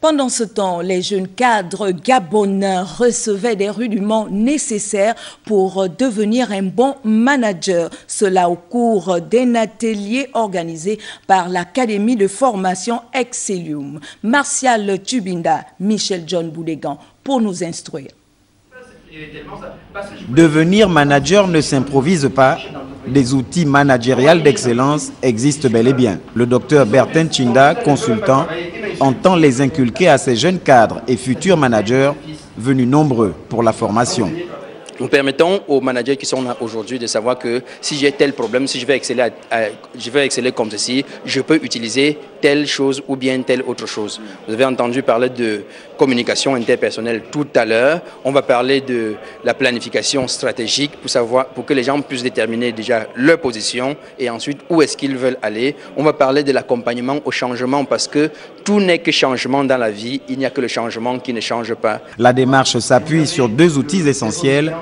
Pendant ce temps, les jeunes cadres gabonais recevaient des rudiments nécessaires pour devenir un bon manager. Cela au cours d'un atelier organisé par l'Académie de formation Excellium. Martial Tubinda, Michel John Boudégan pour nous instruire. Devenir manager ne s'improvise pas. Des outils managériels d'excellence existent bel et bien. Le docteur Bertin Chinda, consultant, entend les inculquer à ces jeunes cadres et futurs managers venus nombreux pour la formation. Nous permettons aux managers qui sont là aujourd'hui de savoir que si j'ai tel problème, si je vais exceller comme ceci, je peux utiliser telle chose ou bien telle autre chose. Vous avez entendu parler de communication interpersonnelle tout à l'heure. On va parler de la planification stratégique pour que les gens puissent déterminer déjà leur position et ensuite où est-ce qu'ils veulent aller. On va parler de l'accompagnement au changement parce que tout n'est que changement dans la vie. Il n'y a que le changement qui ne change pas. La démarche s'appuie sur deux outils essentiels,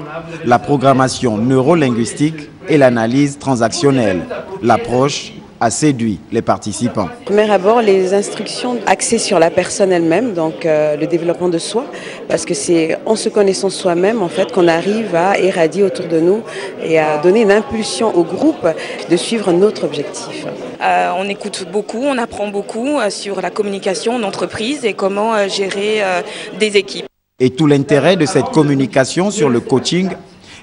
la programmation neurolinguistique et l'analyse transactionnelle. L'approche a séduit les participants. Premier abord, les instructions axées sur la personne elle-même, donc le développement de soi, parce que c'est en se connaissant soi-même en fait qu'on arrive à éradier autour de nous et à donner une impulsion au groupe de suivre notre objectif. On écoute beaucoup, on apprend beaucoup sur la communication d'entreprise et comment gérer des équipes. Et tout l'intérêt de cette communication sur le coaching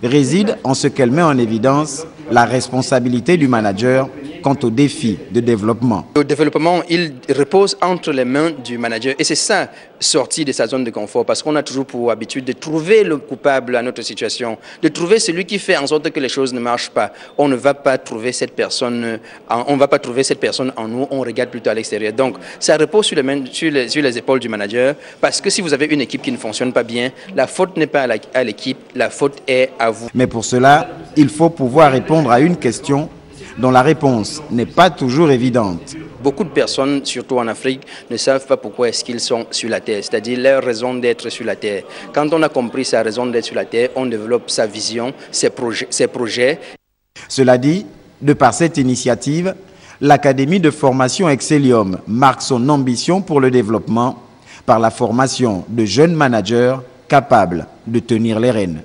réside en ce qu'elle met en évidence la responsabilité du manager quant aux défis de développement. Le développement, il repose entre les mains du manager et c'est ça, sortir de sa zone de confort, parce qu'on a toujours pour habitude de trouver le coupable à notre situation, de trouver celui qui fait en sorte que les choses ne marchent pas. On ne va pas trouver cette personne, en nous, on regarde plutôt à l'extérieur. Donc, ça repose sur les épaules du manager, parce que si vous avez une équipe qui ne fonctionne pas bien, la faute n'est pas à l'équipe, la faute est à vous. Mais pour cela, il faut pouvoir répondre à une question dont la réponse n'est pas toujours évidente. Beaucoup de personnes, surtout en Afrique, ne savent pas pourquoi est-ce qu'ils sont sur la Terre, c'est-à-dire leur raison d'être sur la Terre. Quand on a compris sa raison d'être sur la Terre, on développe sa vision, ses projets. Cela dit, de par cette initiative, l'Académie de formation Excellium marque son ambition pour le développement par la formation de jeunes managers capables de tenir les rênes.